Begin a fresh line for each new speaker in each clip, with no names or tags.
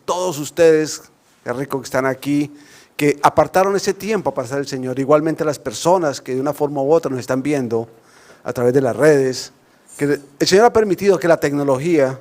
todos ustedes, qué rico que están aquí, que apartaron ese tiempo para estar el Señor. Igualmente las personas que de una forma u otra nos están viendo a través de las redes, que el Señor ha permitido que la tecnología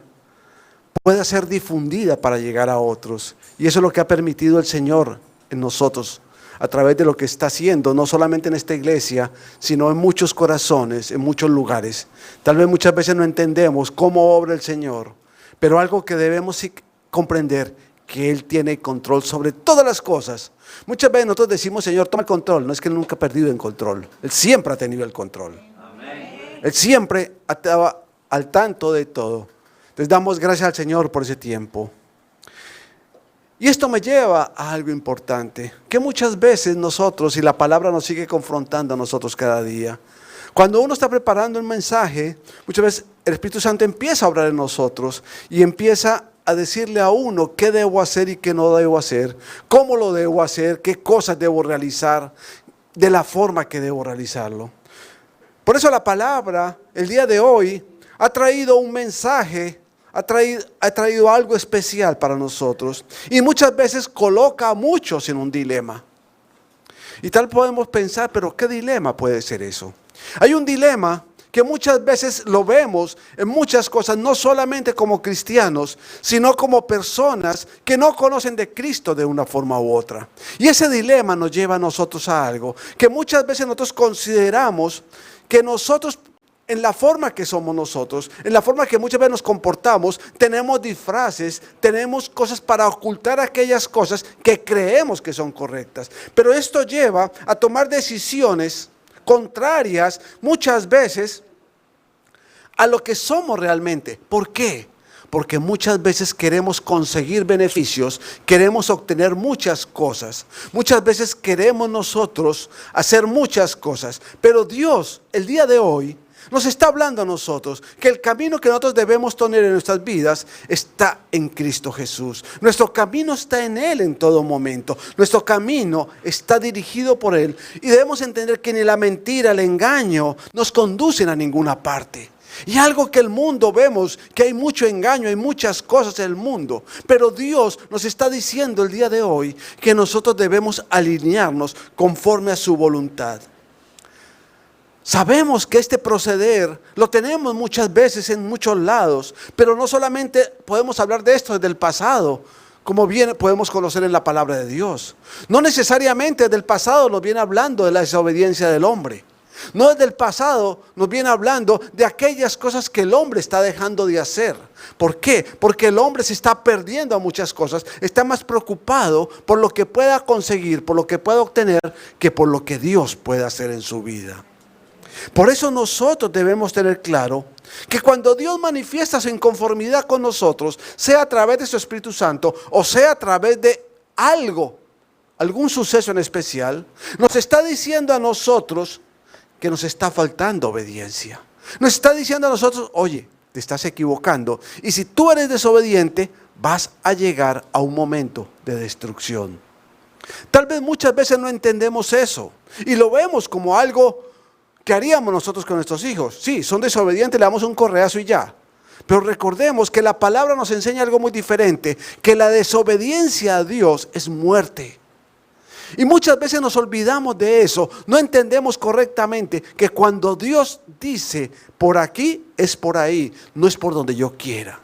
pueda ser difundida para llegar a otros. Y eso es lo que ha permitido el Señor en nosotros, a través de lo que está haciendo, no solamente en esta iglesia, sino en muchos corazones, en muchos lugares. Tal vez muchas veces no entendemos cómo obra el Señor, pero algo que debemos comprender, que Él tiene control sobre todas las cosas. Muchas veces nosotros decimos, Señor, toma el control. No es que Él nunca ha perdido el control. Él siempre ha tenido el control. Amén. Él siempre estaba al tanto de todo. Entonces damos gracias al Señor por ese tiempo. Y esto me lleva a algo importante, que muchas veces nosotros, y la palabra nos sigue confrontando a nosotros cada día, cuando uno está preparando un mensaje, muchas veces el Espíritu Santo empieza a obrar en nosotros y empieza a decirle a uno qué debo hacer y qué no debo hacer, cómo lo debo hacer, qué cosas debo realizar, de la forma que debo realizarlo. Por eso la palabra, el día de hoy, ha traído un mensaje, ha traído algo especial para nosotros. Y muchas veces coloca a muchos en un dilema. Y tal podemos pensar, pero ¿qué dilema puede ser eso? Hay un dilema que muchas veces lo vemos en muchas cosas, no solamente como cristianos, sino como personas que no conocen de Cristo de una forma u otra. Y ese dilema nos lleva a nosotros a algo que muchas veces nosotros consideramos que nosotros, en la forma que somos nosotros, en la forma que muchas veces nos comportamos, tenemos disfraces, tenemos cosas para ocultar aquellas cosas que creemos que son correctas. Pero esto lleva a tomar decisiones contrarias muchas veces a lo que somos realmente. ¿Por qué? Porque muchas veces queremos conseguir beneficios, queremos obtener muchas cosas. Muchas veces queremos nosotros hacer muchas cosas. Pero Dios, el día de hoy, nos está hablando a nosotros que el camino que nosotros debemos tener en nuestras vidas está en Cristo Jesús. Nuestro camino está en Él en todo momento. Nuestro camino está dirigido por Él. Y debemos entender que ni la mentira, el engaño nos conducen a ninguna parte. Y algo que el mundo vemos, que hay mucho engaño, hay muchas cosas en el mundo. Pero Dios nos está diciendo el día de hoy que nosotros debemos alinearnos conforme a su voluntad. Sabemos que este proceder lo tenemos muchas veces en muchos lados, pero no solamente podemos hablar de esto desde el pasado, como bien podemos conocer en la palabra de Dios. No necesariamente desde el pasado nos viene hablando de la desobediencia del hombre. No desde el pasado nos viene hablando de aquellas cosas que el hombre está dejando de hacer. ¿Por qué? Porque el hombre se está perdiendo a muchas cosas, está más preocupado por lo que pueda conseguir, por lo que pueda obtener, que por lo que Dios puede hacer en su vida. Por eso nosotros debemos tener claro que cuando Dios manifiesta su inconformidad con nosotros, sea a través de su Espíritu Santo o sea a través de algún suceso en especial, nos está diciendo a nosotros que nos está faltando obediencia. Nos está diciendo a nosotros, oye, te estás equivocando. Y si tú eres desobediente, vas a llegar a un momento de destrucción. Tal vez muchas veces no entendemos eso y lo vemos como algo que haríamos nosotros con nuestros hijos. Sí, son desobedientes, le damos un correazo y ya. Pero recordemos que la palabra nos enseña algo muy diferente, que la desobediencia a Dios es muerte. Y muchas veces nos olvidamos de eso, no entendemos correctamente que cuando Dios dice por aquí es por ahí, no es por donde yo quiera.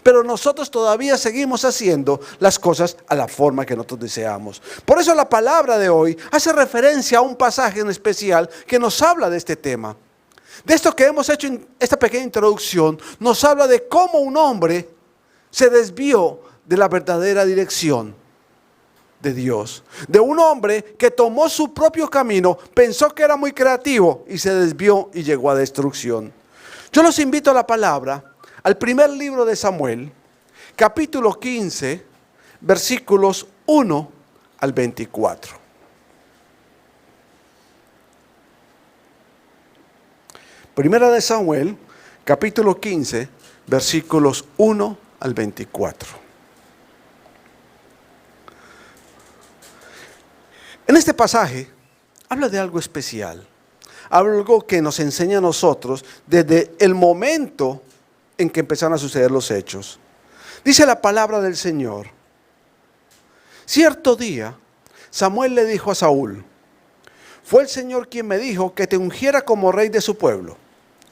Pero nosotros todavía seguimos haciendo las cosas a la forma que nosotros deseamos. Por eso la palabra de hoy hace referencia a un pasaje en especial que nos habla de este tema. De esto que hemos hecho en esta pequeña introducción, nos habla de cómo un hombre se desvió de la verdadera dirección de Dios. De un hombre que tomó su propio camino, pensó que era muy creativo y se desvió y llegó a destrucción. Yo los invito a la palabra, al primer libro de Samuel, capítulo 15, versículos 1 al 24. Primera de Samuel, capítulo 15, versículos 1 al 24. En este pasaje habla de algo especial, algo que nos enseña a nosotros desde el momento en que empezaron a suceder los hechos. Dice la palabra del Señor. Cierto día, Samuel le dijo a Saúl: fue el Señor quien me dijo que te ungiera como rey de su pueblo,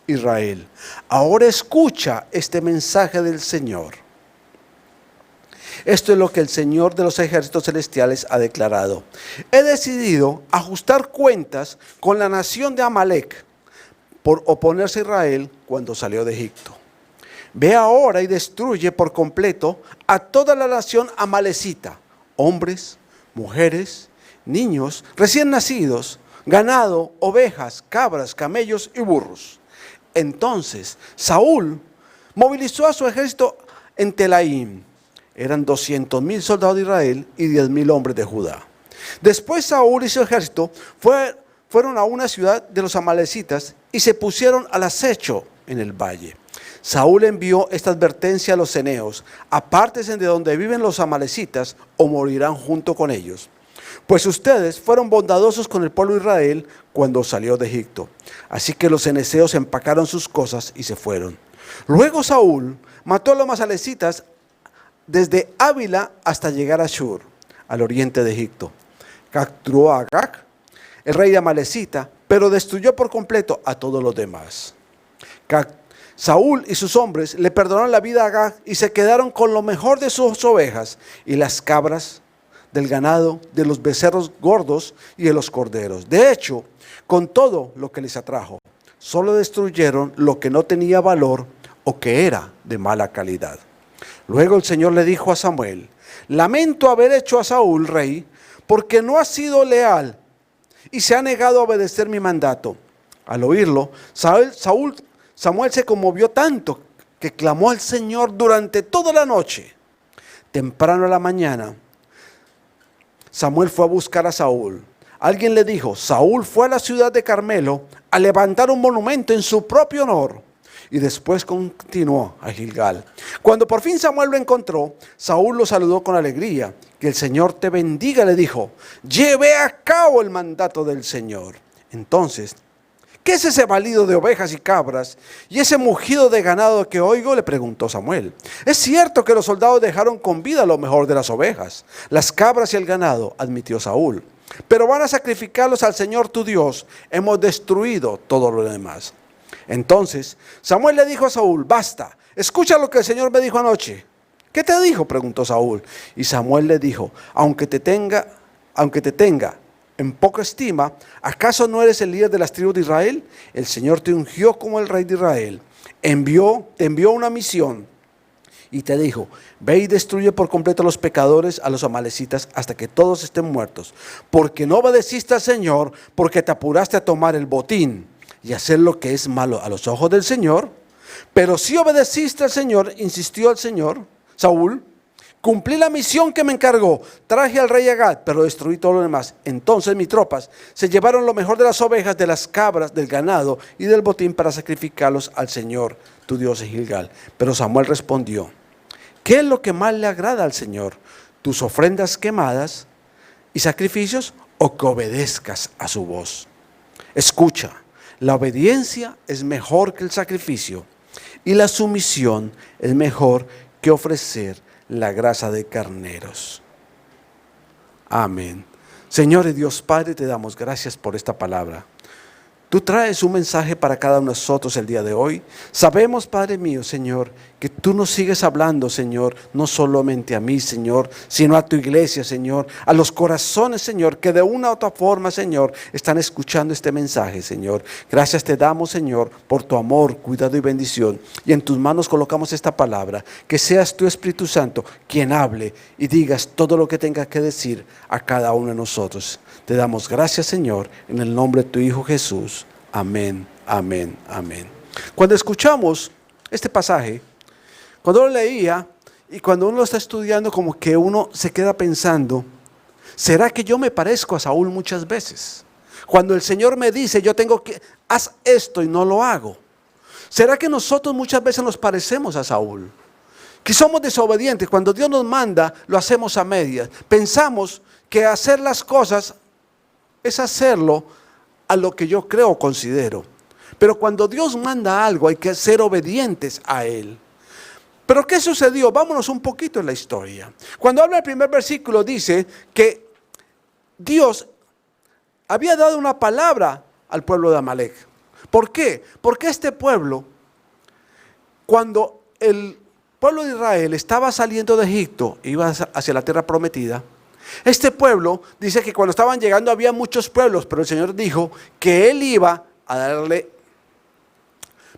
Israel. Ahora escucha este mensaje del Señor. Esto es lo que el Señor de los ejércitos celestiales ha declarado. He decidido ajustar cuentas con la nación de Amalek por oponerse a Israel cuando salió de Egipto. Ve ahora y destruye por completo a toda la nación amalecita, hombres, mujeres, niños, recién nacidos, ganado, ovejas, cabras, camellos y burros. Entonces Saúl movilizó a su ejército en Telaim. Eran 200,000 soldados de Israel y 10,000 hombres de Judá. Después Saúl y su ejército fueron a una ciudad de los amalecitas y se pusieron al acecho en el valle. Saúl envió esta advertencia a los ceneos: apártense de donde viven los amalecitas o morirán junto con ellos. Pues ustedes fueron bondadosos con el pueblo de Israel cuando salió de Egipto. Así que los ceneos empacaron sus cosas y se fueron. Luego Saúl mató a los amalecitas desde Ávila hasta llegar a Shur, al oriente de Egipto. Capturó a Agag, el rey de Amalecita, pero destruyó por completo a todos los demás. Saúl y sus hombres le perdonaron la vida a Agag y se quedaron con lo mejor de sus ovejas y las cabras, del ganado, de los becerros gordos y de los corderos. De hecho, con todo lo que les atrajo, solo destruyeron lo que no tenía valor o que era de mala calidad. Luego el Señor le dijo a Samuel: lamento haber hecho a Saúl rey, porque no ha sido leal y se ha negado a obedecer mi mandato. Al oírlo, Samuel se conmovió tanto que clamó al Señor durante toda la noche. Temprano a la mañana, Samuel fue a buscar a Saúl. Alguien le dijo: Saúl fue a la ciudad de Carmelo a levantar un monumento en su propio honor. Y después continuó a Gilgal. Cuando por fin Samuel lo encontró, Saúl lo saludó con alegría. Que el Señor te bendiga, le dijo. Llevé a cabo el mandato del Señor. Entonces, ¿qué es ese balido de ovejas y cabras y ese mugido de ganado que oigo?, le preguntó Samuel. Es cierto que los soldados dejaron con vida lo mejor de las ovejas, las cabras y el ganado, admitió Saúl. Pero van a sacrificarlos al Señor tu Dios. Hemos destruido todo lo demás. Entonces Samuel le dijo a Saúl: basta, escucha lo que el Señor me dijo anoche. ¿Qué te dijo?, preguntó Saúl. Y Samuel le dijo: aunque te tenga en poca estima, ¿acaso no eres el líder de las tribus de Israel? El Señor te ungió como el rey de Israel. Te envió una misión y te dijo: ve y destruye por completo a los pecadores, a los amalecitas, hasta que todos estén muertos. Porque no obedeciste al Señor, porque te apuraste a tomar el botín y hacer lo que es malo a los ojos del Señor. Pero si obedeciste al Señor, insistió el Señor, Saúl, cumplí la misión que me encargó. Traje al rey Agag, pero destruí todo lo demás. Entonces mis tropas se llevaron lo mejor de las ovejas, de las cabras, del ganado y del botín para sacrificarlos al Señor, tu Dios, en Gilgal. Pero Samuel respondió: ¿qué es lo que más le agrada al Señor? ¿Tus ofrendas quemadas y sacrificios, o que obedezcas a su voz? Escucha. La obediencia es mejor que el sacrificio, y la sumisión es mejor que ofrecer la grasa de carneros. Amén. Señor y Dios Padre, te damos gracias por esta palabra. Tú traes un mensaje para cada uno de nosotros el día de hoy. Sabemos, Padre mío, Señor, que tú nos sigues hablando, Señor, no solamente a mí, Señor, sino a tu iglesia, Señor, a los corazones, Señor, que de una u otra forma, Señor, están escuchando este mensaje, Señor. Gracias te damos, Señor, por tu amor, cuidado y bendición. Y en tus manos colocamos esta palabra. Que seas tu Espíritu Santo quien hable y digas todo lo que tengas que decir a cada uno de nosotros. Te damos gracias, Señor, en el nombre de tu Hijo Jesús. Amén, amén, amén. Cuando escuchamos este pasaje, cuando lo leía y cuando uno lo está estudiando, como que uno se queda pensando: ¿será que yo me parezco a Saúl muchas veces? Cuando el Señor me dice: yo tengo que, haz esto, y no lo hago. ¿Será que nosotros muchas veces nos parecemos a Saúl? Que somos desobedientes. Cuando Dios nos manda, lo hacemos a medias. Pensamos que hacer las cosas es hacerlo a lo que yo creo o considero. Pero cuando Dios manda algo, hay que ser obedientes a Él. Pero ¿qué sucedió? Vámonos un poquito en la historia. Cuando habla el primer versículo dice que Dios había dado una palabra al pueblo de Amalek. ¿Por qué? Porque este pueblo, cuando el pueblo de Israel estaba saliendo de Egipto, iba hacia la tierra prometida, este pueblo dice que cuando estaban llegando había muchos pueblos, pero el Señor dijo que Él iba a darle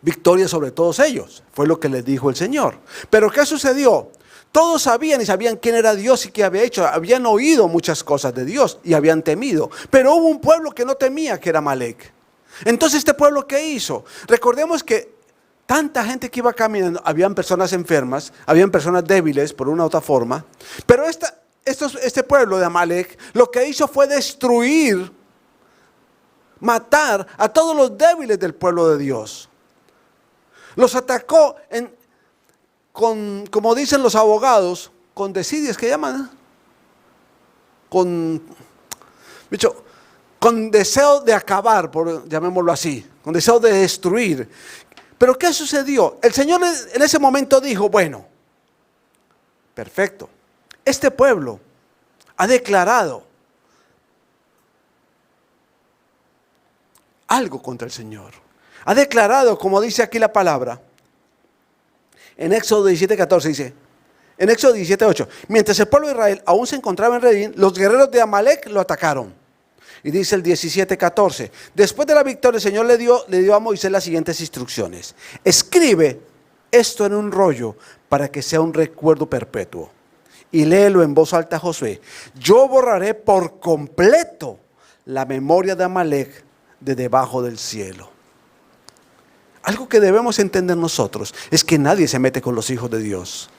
victoria sobre todos ellos. Fue lo que les dijo el Señor. Pero ¿qué sucedió? Todos sabían y sabían quién era Dios y qué había hecho. Habían oído muchas cosas de Dios y habían temido. Pero hubo un pueblo que no temía, que era Amalek. Entonces, ¿este pueblo qué hizo? Recordemos que tanta gente que iba caminando, habían personas enfermas, habían personas débiles por una u otra forma. Pero este pueblo de Amalek lo que hizo fue destruir, matar a todos los débiles del pueblo de Dios. Los atacó como dicen los abogados, con desidias, que llaman, con deseo de acabar, llamémoslo así, con deseo de destruir. Pero ¿qué sucedió? El Señor en ese momento dijo, bueno, perfecto, este pueblo ha declarado algo contra el Señor. Ha declarado, como dice aquí la palabra, en Éxodo 17:14 dice, en Éxodo 17:8, mientras el pueblo de Israel aún se encontraba en Redín, los guerreros de Amalek lo atacaron. Y dice el 17:14, después de la victoria el Señor le dio a Moisés las siguientes instrucciones. Escribe esto en un rollo para que sea un recuerdo perpetuo. Y léelo en voz alta a Josué. Yo borraré por completo la memoria de Amalek de debajo del cielo. Algo que debemos entender nosotros es que nadie se mete con los hijos de Dios.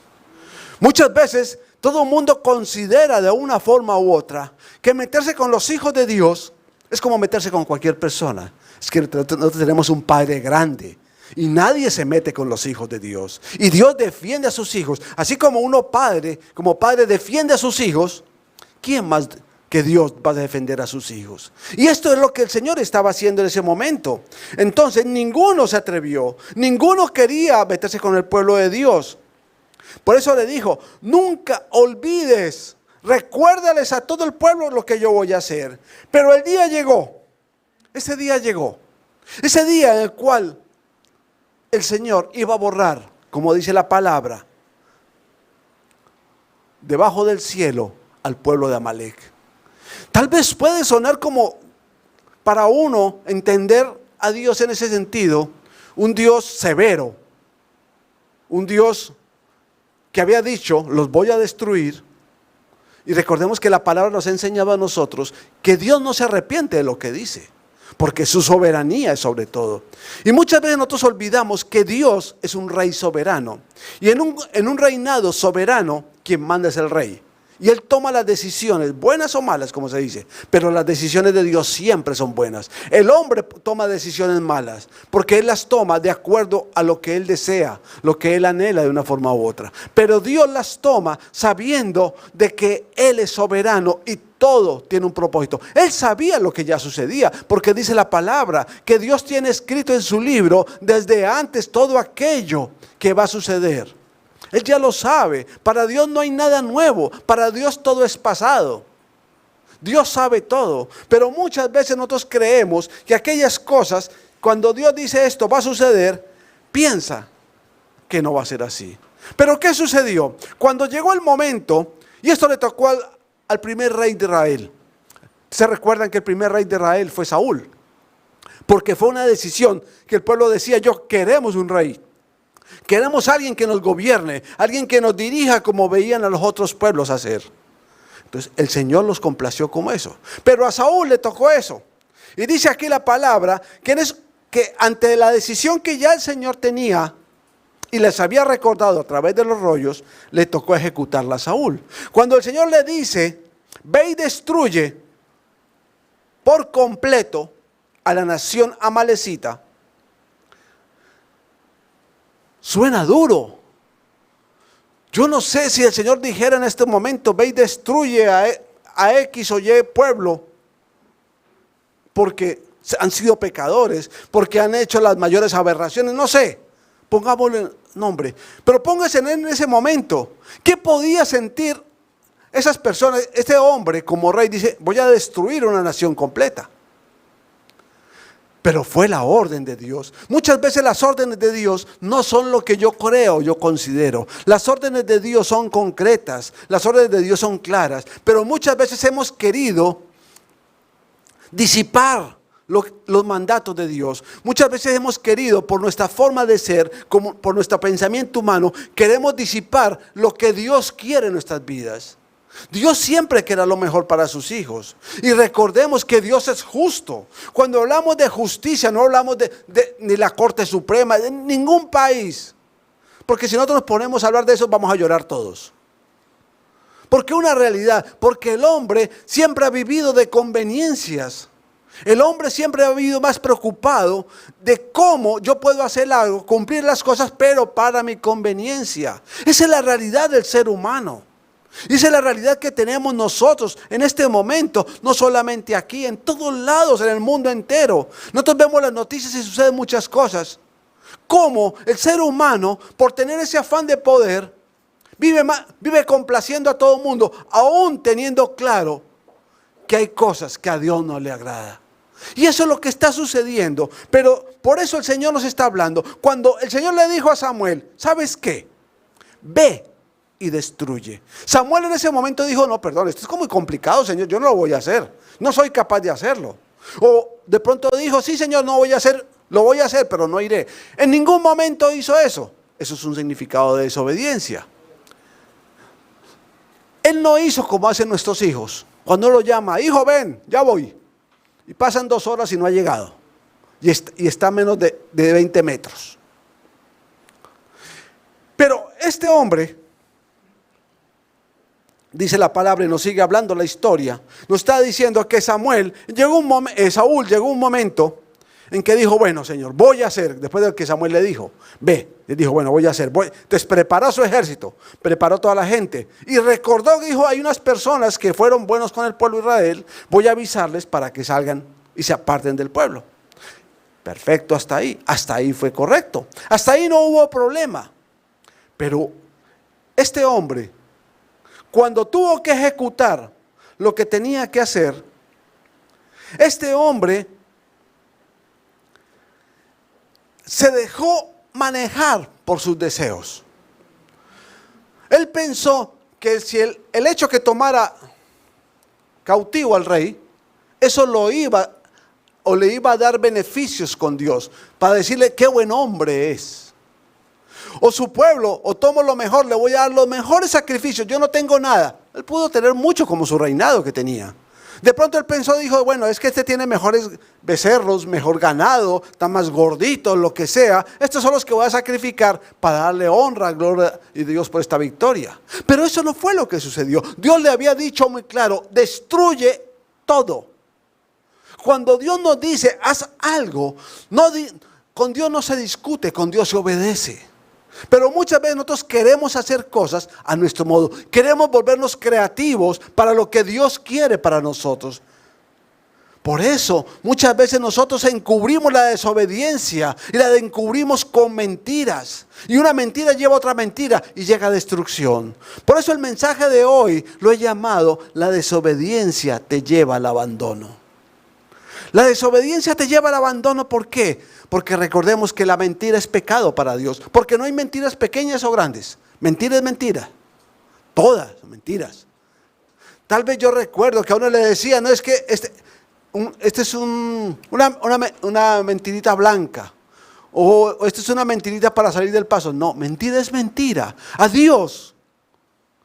Muchas veces todo el mundo considera de una forma u otra que meterse con los hijos de Dios es como meterse con cualquier persona. Es que nosotros tenemos un Padre grande y nadie se mete con los hijos de Dios. Y Dios defiende a sus hijos. Así como como padre defiende a sus hijos, ¿quién más que Dios va a defender a sus hijos? Y esto es lo que el Señor estaba haciendo en ese momento. Entonces ninguno se atrevió, ninguno quería meterse con el pueblo de Dios. Por eso le dijo, nunca olvides, recuérdales a todo el pueblo lo que yo voy a hacer. Pero el día llegó, ese día en el cual el Señor iba a borrar, como dice la palabra, debajo del cielo al pueblo de Amalek. Tal vez puede sonar como para uno entender a Dios en ese sentido, un Dios severo, un Dios que había dicho, los voy a destruir. Y recordemos que la palabra nos ha enseñado a nosotros que Dios no se arrepiente de lo que dice, porque su soberanía es sobre todo. Y muchas veces nosotros olvidamos que Dios es un rey soberano. Y en un reinado soberano, quien manda es el rey. Y Él toma las decisiones, buenas o malas, como se dice, pero las decisiones de Dios siempre son buenas. El hombre toma decisiones malas, porque Él las toma de acuerdo a lo que Él desea, lo que Él anhela de una forma u otra. Pero Dios las toma sabiendo de que Él es soberano y todo tiene un propósito. Él sabía lo que ya sucedía, porque dice la palabra que Dios tiene escrito en su libro desde antes todo aquello que va a suceder. Él ya lo sabe. Para Dios no hay nada nuevo. Para Dios todo es pasado. Dios sabe todo. Pero muchas veces nosotros creemos que aquellas cosas, cuando Dios dice esto va a suceder, piensa que no va a ser así. Pero ¿qué sucedió? Cuando llegó el momento, y esto le tocó al primer rey de Israel. ¿Se recuerdan que el primer rey de Israel fue Saúl? Porque fue una decisión que el pueblo decía, queremos un rey. Queremos a alguien que nos gobierne, alguien que nos dirija como veían a los otros pueblos hacer. Entonces el Señor los complació como eso. Pero a Saúl le tocó eso. Y dice aquí la palabra que ante la decisión que ya el Señor tenía y les había recordado a través de los rollos, le tocó ejecutarla a Saúl. Cuando el Señor le dice, ve y destruye por completo a la nación amalecita, suena duro. Yo no sé si el Señor dijera en este momento, ve y destruye a X o Y pueblo, porque han sido pecadores, porque han hecho las mayores aberraciones, no sé. pongámosle nombre, pero póngase en ese momento. ¿Qué podía sentir esas personas? Este hombre como rey dice, voy a destruir una nación completa. Pero fue la orden de Dios. Muchas veces las órdenes de Dios no son lo que yo creo, yo considero. Las órdenes de Dios son concretas, las órdenes de Dios son claras, pero muchas veces hemos querido disipar los mandatos de Dios. Muchas veces hemos querido, por nuestra forma de ser, como por nuestro pensamiento humano, queremos disipar lo que Dios quiere en nuestras vidas. Dios siempre quiere lo mejor para sus hijos. Y recordemos que Dios es justo. Cuando hablamos de justicia, no hablamos ni la Corte Suprema, de ningún país. Porque si nosotros nos ponemos a hablar de eso, vamos a llorar todos. Porque una realidad, porque el hombre siempre ha vivido de conveniencias. El hombre siempre ha vivido más preocupado de cómo yo puedo hacer algo, cumplir las cosas, pero para mi conveniencia. Esa es la realidad del ser humano. Y esa es la realidad que tenemos nosotros en este momento, no solamente aquí, en todos lados, en el mundo entero. Nosotros vemos las noticias y suceden muchas cosas. Cómo el ser humano, por tener ese afán de poder, vive complaciendo a todo el mundo, aún teniendo claro que hay cosas que a Dios no le agrada. Y eso es lo que está sucediendo. Pero por eso el Señor nos está hablando. Cuando el Señor le dijo a Samuel, ¿sabes qué? Ve y destruye. Samuel en ese momento dijo, no, perdón, esto es como muy complicado, Señor, yo no lo voy a hacer, no soy capaz de hacerlo. O de pronto dijo, sí, Señor, no voy a hacer, lo voy a hacer, pero no iré. En ningún momento hizo eso. Eso es un significado de desobediencia. Él no hizo como hacen nuestros hijos. Cuando uno lo llama, hijo, ven, ya voy. Y pasan 2 horas y no ha llegado. Y está a menos de 20 metros. Pero este hombre, dice la palabra y nos sigue hablando la historia, nos está diciendo que Saúl llegó un momento en que dijo, bueno, Señor, voy a hacer, después de que Samuel le dijo, ve, le dijo, bueno, voy a hacer, entonces preparó su ejército, preparó toda la gente y recordó que dijo, hay unas personas que fueron buenos con el pueblo de Israel, voy a avisarles para que salgan y se aparten del pueblo. Perfecto, hasta ahí fue correcto, hasta ahí no hubo problema. Pero este hombre, cuando tuvo que ejecutar lo que tenía que hacer, este hombre se dejó manejar por sus deseos. Él pensó que si el hecho que tomara cautivo al rey, eso le iba a dar beneficios con Dios, para decirle qué buen hombre es. O su pueblo, o tomo lo mejor, le voy a dar los mejores sacrificios, yo no tengo nada. Él pudo tener mucho como su reinado que tenía. De pronto él pensó, dijo, bueno, es que este tiene mejores becerros, mejor ganado, está más gordito, lo que sea. Estos son los que voy a sacrificar para darle honra, gloria y Dios por esta victoria. Pero eso no fue lo que sucedió. Dios le había dicho muy claro, destruye todo. Cuando Dios nos dice, haz algo, con Dios no se discute, con Dios se obedece. Pero muchas veces nosotros queremos hacer cosas a nuestro modo. Queremos volvernos creativos para lo que Dios quiere para nosotros. Por eso muchas veces nosotros encubrimos la desobediencia y la encubrimos con mentiras. Y una mentira lleva a otra mentira y llega a destrucción. Por eso el mensaje de hoy lo he llamado, la desobediencia te lleva al abandono. La desobediencia te lleva al abandono, ¿por qué? Porque recordemos que la mentira es pecado para Dios. Porque no hay mentiras pequeñas o grandes. Mentira es mentira. Todas son mentiras. Tal vez yo recuerdo que a uno le decía, no es que este es una mentirita blanca. O esto es una mentirita para salir del paso. No, mentira es mentira. A Dios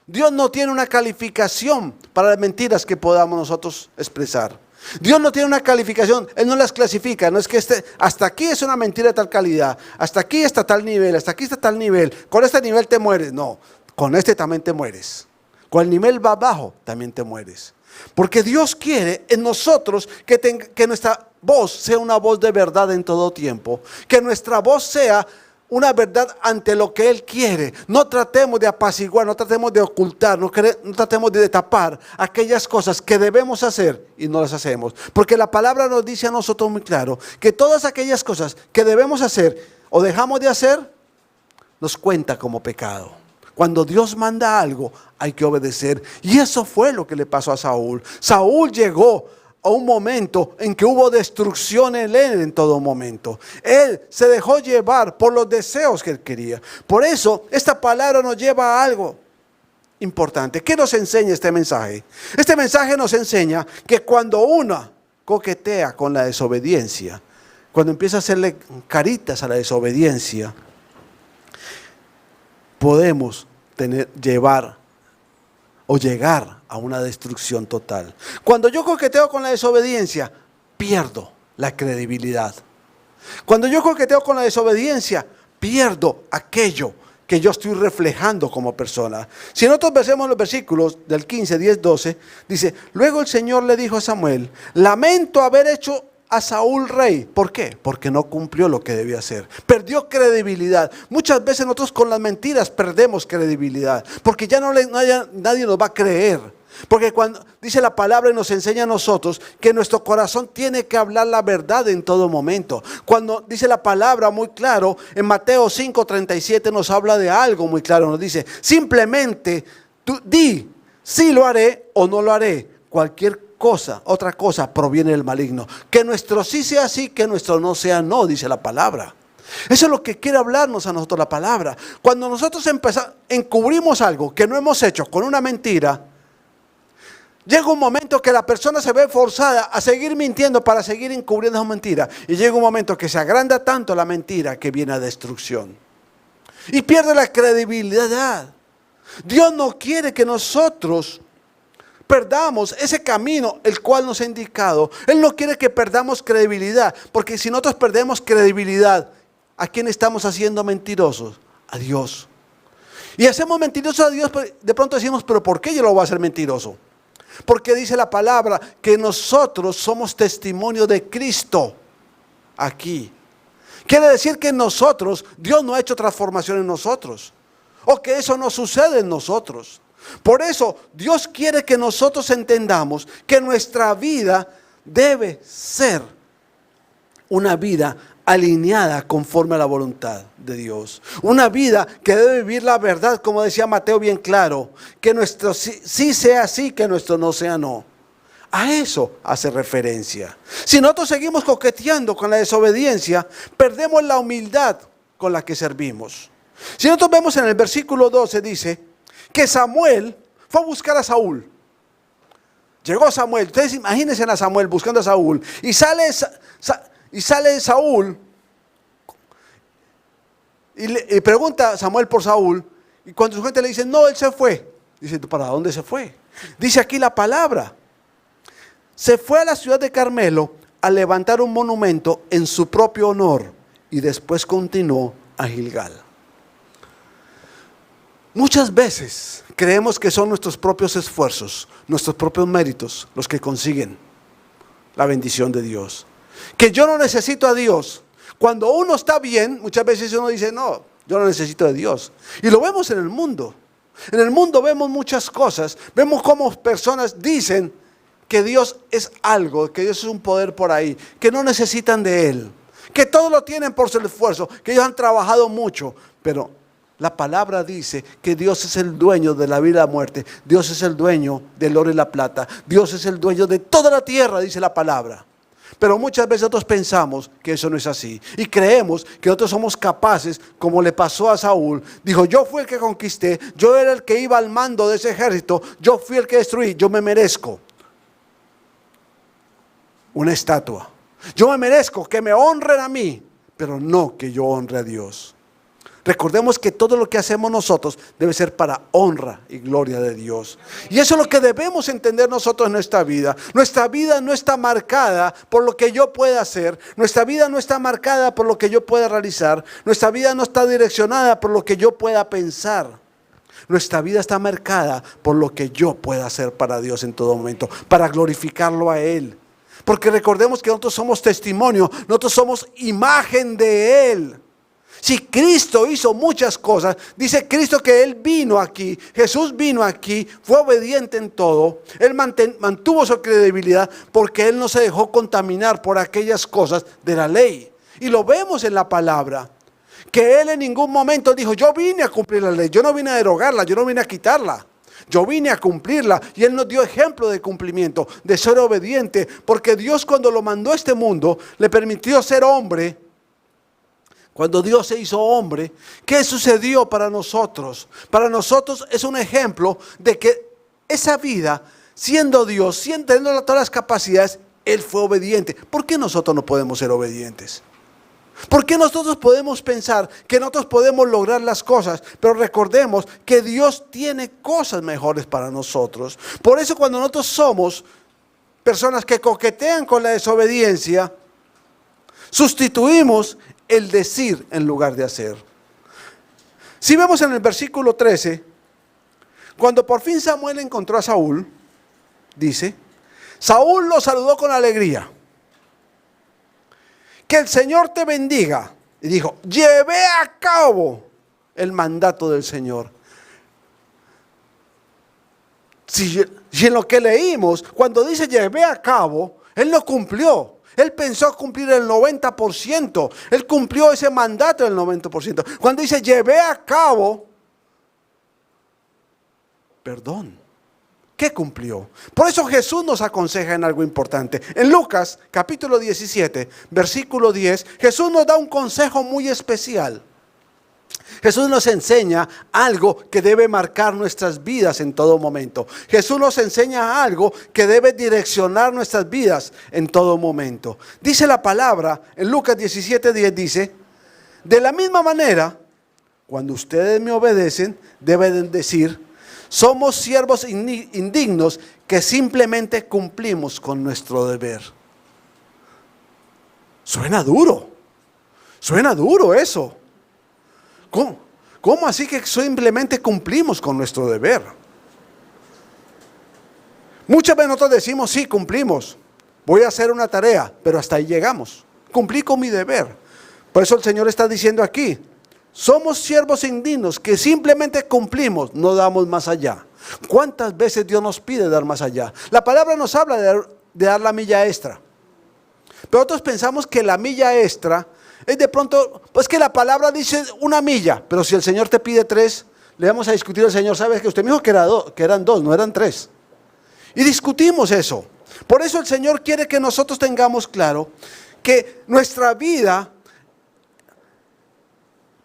no tiene una calificación para las mentiras que podamos nosotros expresar. Dios no tiene una calificación, Él no las clasifica, no es que hasta aquí es una mentira de tal calidad, hasta aquí está tal nivel, hasta aquí está tal nivel, con este nivel te mueres, no, con este también te mueres, con el nivel más bajo también te mueres, porque Dios quiere en nosotros que nuestra voz sea una voz de verdad en todo tiempo, que nuestra voz sea una verdad ante lo que Él quiere. No tratemos de apaciguar, no tratemos de ocultar, no tratemos de tapar aquellas cosas que debemos hacer y no las hacemos. Porque la palabra nos dice a nosotros muy claro que todas aquellas cosas que debemos hacer o dejamos de hacer nos cuenta como pecado. Cuando Dios manda algo, hay que obedecer. Y eso fue lo que le pasó a Saúl. Saúl llegó a un momento en que hubo destrucción en él en todo momento. Él se dejó llevar por los deseos que él quería. Por eso, esta palabra nos lleva a algo importante. ¿Qué nos enseña este mensaje? Este mensaje nos enseña que cuando uno coquetea con la desobediencia, cuando empieza a hacerle caritas a la desobediencia, podemos llegar a una destrucción total. Cuando yo coqueteo con la desobediencia, pierdo la credibilidad. Cuando yo coqueteo con la desobediencia, pierdo aquello que yo estoy reflejando como persona. Si nosotros vemos los versículos del 15, 10, 12, dice: luego el Señor le dijo a Samuel: lamento haber hecho a Saúl rey. ¿Por qué? Porque no cumplió lo que debía hacer. Perdió credibilidad. Muchas veces nosotros con las mentiras perdemos credibilidad, porque ya nadie nos va a creer. Porque cuando dice la palabra y nos enseña a nosotros que nuestro corazón tiene que hablar la verdad en todo momento. Cuando dice la palabra muy claro, en Mateo 5:37 nos habla de algo muy claro. Nos dice: simplemente tú di, sí lo haré o no lo haré. Cualquier otra cosa proviene del maligno. Que nuestro sí sea sí, que nuestro no sea no, dice la palabra. Eso es lo que quiere hablarnos a nosotros la palabra. Cuando nosotros encubrimos algo que no hemos hecho con una mentira, llega un momento que la persona se ve forzada a seguir mintiendo para seguir encubriendo esa mentira. Y llega un momento que se agranda tanto la mentira que viene a destrucción. Y pierde la credibilidad. Dios no quiere que nosotros perdamos ese camino el cual nos ha indicado. Él no quiere que perdamos credibilidad, porque si nosotros perdemos credibilidad, ¿a quién estamos haciendo mentirosos? A Dios. Y hacemos mentirosos a Dios, de pronto decimos: pero ¿por qué yo lo voy a hacer mentiroso? Porque dice la palabra que nosotros somos testimonio de Cristo aquí. Quiere decir que en nosotros, Dios no ha hecho transformación en nosotros, o que eso no sucede en nosotros. Por eso Dios quiere que nosotros entendamos que nuestra vida debe ser una vida alineada conforme a la voluntad de Dios. Una vida que debe vivir la verdad, como decía Mateo bien claro, que nuestro sí sea sí, que nuestro no sea no. A eso hace referencia. Si nosotros seguimos coqueteando con la desobediencia, perdemos la humildad con la que servimos. Si nosotros vemos en el versículo 12, dice que Samuel fue a buscar a Saúl. Llegó Samuel. Ustedes imagínense a Samuel buscando a Saúl. Y sale Saúl y pregunta a Samuel por Saúl. Y cuando su gente le dice: no, él se fue. Dice: ¿para dónde se fue? Dice aquí la palabra: se fue a la ciudad de Carmelo a levantar un monumento en su propio honor. Y después continuó a Gilgal. Muchas veces creemos que son nuestros propios esfuerzos, nuestros propios méritos los que consiguen la bendición de Dios. Que yo no necesito a Dios. Cuando uno está bien, muchas veces uno dice: no, yo no necesito de Dios. Y lo vemos en el mundo. En el mundo vemos muchas cosas. Vemos cómo personas dicen que Dios es algo, que Dios es un poder por ahí, que no necesitan de Él, que todo lo tienen por su esfuerzo, que ellos han trabajado mucho, pero la palabra dice que Dios es el dueño de la vida y la muerte. Dios es el dueño del oro y la plata. Dios es el dueño de toda la tierra, dice la palabra. Pero muchas veces nosotros pensamos que eso no es así. Y creemos que nosotros somos capaces, como le pasó a Saúl. Dijo: yo fui el que conquisté, yo era el que iba al mando de ese ejército, yo fui el que destruí, yo me merezco una estatua. Yo me merezco que me honren a mí, pero no que yo honre a Dios. Recordemos que todo lo que hacemos nosotros debe ser para honra y gloria de Dios. Y eso es lo que debemos entender nosotros en nuestra vida. Nuestra vida no está marcada por lo que yo pueda hacer. Nuestra vida no está marcada por lo que yo pueda realizar. Nuestra vida no está direccionada por lo que yo pueda pensar. Nuestra vida está marcada por lo que yo pueda hacer para Dios en todo momento, para glorificarlo a Él. Porque recordemos que nosotros somos testimonio, nosotros somos imagen de Él. Si Cristo hizo muchas cosas, dice Cristo que Él vino aquí, Jesús vino aquí, fue obediente en todo, Él mantuvo su credibilidad porque Él no se dejó contaminar por aquellas cosas de la ley. Y lo vemos en la palabra. que Él en ningún momento dijo, yo vine a cumplir la ley, yo no vine a derogarla, yo no vine a quitarla. Yo vine a cumplirla y Él nos dio ejemplo de cumplimiento, de ser obediente, porque Dios cuando lo mandó a este mundo, le permitió ser hombre. Cuando Dios se hizo hombre, ¿qué sucedió para nosotros? Para nosotros es un ejemplo de que esa vida, siendo Dios, teniendo todas las capacidades, Él fue obediente. ¿Por qué nosotros no podemos ser obedientes? ¿Por qué nosotros podemos pensar que nosotros podemos lograr las cosas? Pero recordemos que Dios tiene cosas mejores para nosotros. Por eso cuando nosotros somos personas que coquetean con la desobediencia, sustituimos el decir en lugar de hacer. Si vemos en el versículo 13, cuando por fin Samuel encontró a Saúl, dice, Saúl lo saludó con alegría. Que el Señor te bendiga. Y dijo, llevé a cabo el mandato del Señor. Si en lo que leímos, cuando dice llevé a cabo, Él lo cumplió. Él pensó cumplir el 90%. Él cumplió ese mandato del 90%. Cuando dice llevé a cabo, perdón. ¿Qué cumplió? Por eso Jesús nos aconseja en algo importante. En Lucas capítulo 17, versículo 10, Jesús nos da un consejo muy especial. Jesús nos enseña algo que debe marcar nuestras vidas en todo momento. Jesús nos enseña algo que debe direccionar nuestras vidas en todo momento. Dice la palabra en Lucas 17, 10, dice, de la misma manera, cuando ustedes me obedecen, deben decir, somos siervos indignos que simplemente cumplimos con nuestro deber. Suena duro eso. ¿Cómo así que simplemente cumplimos con nuestro deber? Muchas veces nosotros decimos, sí, cumplimos. Voy a hacer una tarea, pero hasta ahí llegamos. Cumplí con mi deber. Por eso el Señor está diciendo aquí, somos siervos indignos que simplemente cumplimos, no damos más allá. ¿Cuántas veces Dios nos pide dar más allá? La palabra nos habla de dar la milla extra. Pero nosotros pensamos que la milla extra es de pronto, pues que la palabra dice una milla, pero si el Señor te pide 3, le vamos a discutir al Señor, ¿sabes que usted me dijo que eran 2, no eran 3? Y discutimos eso. Por eso el Señor quiere que nosotros tengamos claro que nuestra vida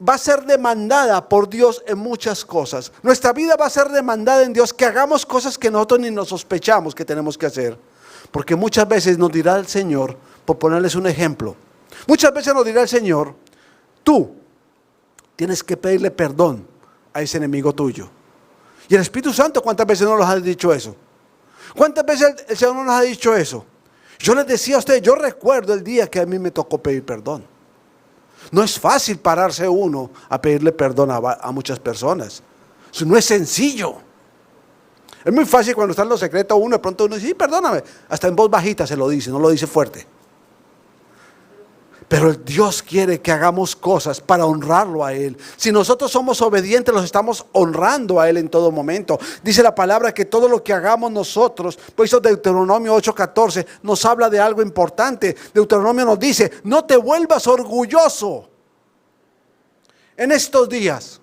va a ser demandada por Dios en muchas cosas. Nuestra vida va a ser demandada en Dios que hagamos cosas que nosotros ni nos sospechamos que tenemos que hacer. Porque muchas veces nos dirá el Señor, por ponerles un ejemplo, muchas veces nos dirá el Señor, tú tienes que pedirle perdón a ese enemigo tuyo. Y el Espíritu Santo, ¿cuántas veces nos ha dicho eso? ¿Cuántas veces el Señor nos ha dicho eso? Yo les decía a ustedes, yo recuerdo el día que a mí me tocó pedir perdón. No es fácil pararse uno a pedirle perdón a muchas personas. Eso no es sencillo. Es muy fácil cuando está en lo secreto uno, de pronto uno dice, sí, perdóname. Hasta en voz bajita se lo dice, no lo dice fuerte. Pero Dios quiere que hagamos cosas para honrarlo a Él. Si nosotros somos obedientes, los estamos honrando a Él en todo momento. Dice la palabra que todo lo que hagamos nosotros, por eso Deuteronomio 8:14 nos habla de algo importante. Deuteronomio nos dice, no te vuelvas orgulloso en estos días.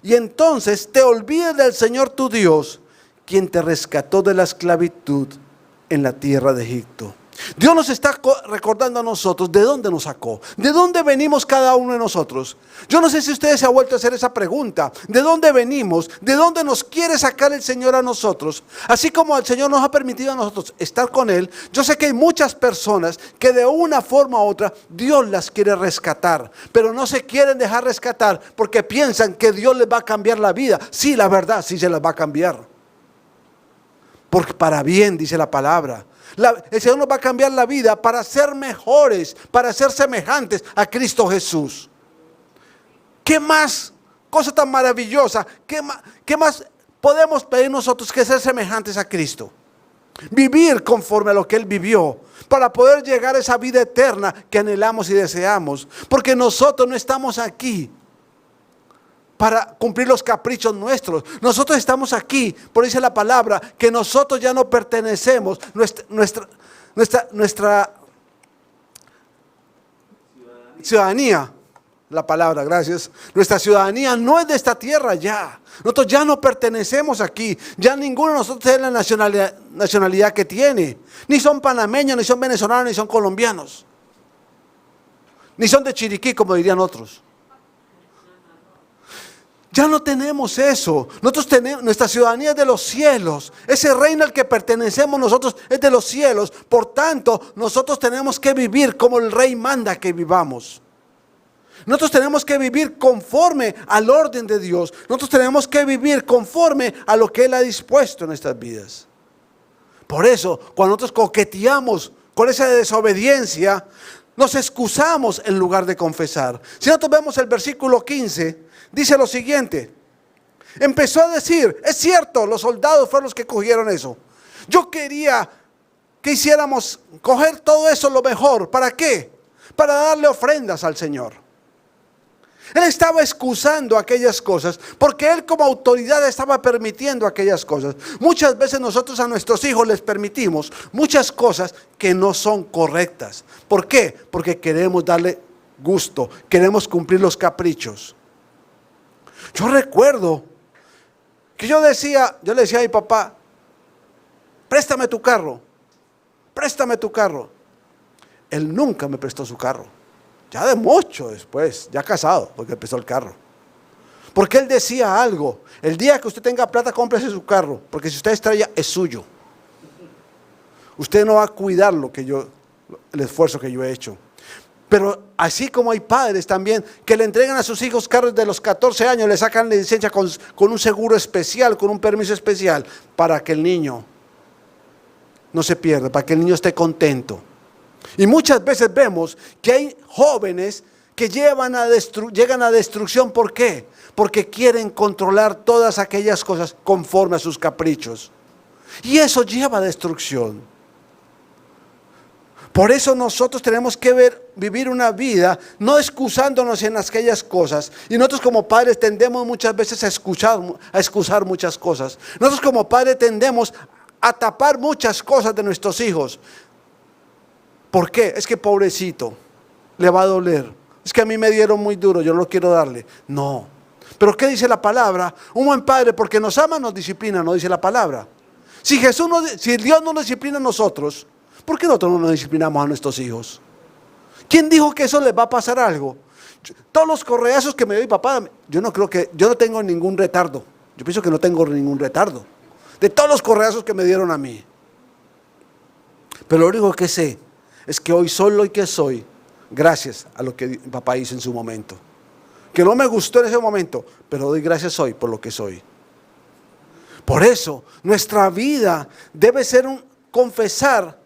Y entonces te olvides del Señor tu Dios, quien te rescató de la esclavitud en la tierra de Egipto. Dios nos está recordando a nosotros de dónde nos sacó, de dónde venimos cada uno de nosotros. Yo no sé si ustedes se han vuelto a hacer esa pregunta, de dónde venimos, de dónde nos quiere sacar el Señor a nosotros. Así como el Señor nos ha permitido a nosotros estar con Él, yo sé que hay muchas personas que de una forma u otra Dios las quiere rescatar, pero no se quieren dejar rescatar porque piensan que Dios les va a cambiar la vida. Sí, la verdad, sí se las va a cambiar, porque para bien dice la palabra. El Señor nos va a cambiar la vida para ser mejores, para ser semejantes a Cristo Jesús. ¿Qué más cosa tan maravillosa? ¿Qué más podemos pedir nosotros que ser semejantes a Cristo? Vivir conforme a lo que Él vivió, para poder llegar a esa vida eterna que anhelamos y deseamos. Porque nosotros no estamos aquí para cumplir los caprichos nuestros. Nosotros estamos aquí, por dice la palabra, que nosotros ya no pertenecemos, nuestra ciudadanía la palabra, gracias. Nuestra ciudadanía no es de esta tierra ya. Nosotros ya no pertenecemos aquí. Ya ninguno de nosotros tiene la nacionalidad que tiene. Ni son panameños, ni son venezolanos, ni son colombianos. Ni son de Chiriquí, como dirían otros. Ya no tenemos eso. Nosotros tenemos, nuestra ciudadanía es de los cielos. Ese reino al que pertenecemos nosotros es de los cielos. Por tanto, nosotros tenemos que vivir como el rey manda que vivamos. Nosotros tenemos que vivir conforme al orden de Dios. Nosotros tenemos que vivir conforme a lo que Él ha dispuesto en nuestras vidas. Por eso, cuando nosotros coqueteamos con esa desobediencia, nos excusamos en lugar de confesar. Si nosotros vemos el versículo 15, dice lo siguiente. Empezó a decir, es cierto, los soldados fueron los que cogieron eso. Yo quería que hiciéramos, coger todo eso lo mejor. ¿Para qué? Para darle ofrendas al Señor. Él estaba excusando aquellas cosas porque Él como autoridad estaba permitiendo aquellas cosas. Muchas veces nosotros a nuestros hijos les permitimos muchas cosas que no son correctas. ¿Por qué? Porque queremos darle gusto, queremos cumplir los caprichos. Yo recuerdo que yo le decía a mi papá, préstame tu carro, préstame tu carro. Él nunca me prestó su carro. Ya de mucho después, ya casado, porque empezó el carro. Porque él decía algo, el día que usted tenga plata, cómprese su carro, porque si usted estrella, es suyo. Usted no va a cuidar el esfuerzo que yo he hecho. Pero así como hay padres también que le entregan a sus hijos carros de los 14 años, le sacan la licencia con un seguro especial, con un permiso especial, para que el niño no se pierda, para que el niño esté contento. Y muchas veces vemos que hay jóvenes que llegan a destrucción. ¿Por qué? Porque quieren controlar todas aquellas cosas conforme a sus caprichos. Y eso lleva a destrucción. Por eso nosotros tenemos que vivir una vida no excusándonos en aquellas cosas. Y nosotros como padres tendemos muchas veces a excusar muchas cosas. Nosotros como padres tendemos a tapar muchas cosas de nuestros hijos. ¿Por qué? Es que pobrecito, le va a doler. Es que a mí me dieron muy duro, yo no quiero darle. No. ¿Pero qué dice la palabra? Un buen padre, porque nos ama, nos disciplina, no dice la palabra. Si Dios no nos disciplina a nosotros, ¿por qué nosotros no nos disciplinamos a nuestros hijos? ¿Quién dijo que eso les va a pasar algo? Todos los correazos que me dio mi papá, yo no tengo ningún retardo. Yo pienso que no tengo ningún retardo. De todos los correazos que me dieron a mí. Pero lo único que sé es que hoy soy lo que soy gracias a lo que mi papá hizo en su momento. Que no me gustó en ese momento, pero doy gracias hoy por lo que soy. Por eso, nuestra vida debe ser un confesar,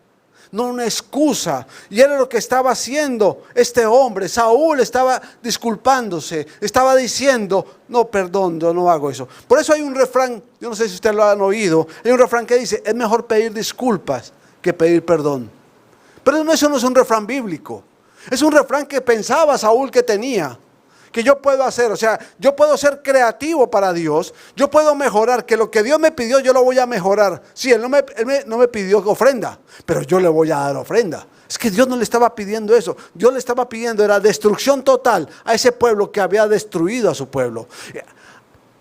no una excusa. Y era lo que estaba haciendo este hombre. Saúl estaba disculpándose, estaba diciendo, no, perdón, yo no hago eso. Por eso hay un refrán, yo no sé si ustedes lo han oído, hay un refrán que dice, es mejor pedir disculpas que pedir perdón. Pero eso no es un refrán bíblico. Es un refrán que pensaba Saúl que tenía. Que yo puedo hacer, o sea, yo puedo ser creativo para Dios. Yo puedo mejorar, que lo que Dios me pidió yo lo voy a mejorar. Sí, Él no me pidió ofrenda, pero yo le voy a dar ofrenda. Es que Dios no le estaba pidiendo eso. Dios le estaba pidiendo era destrucción total a ese pueblo que había destruido a su pueblo.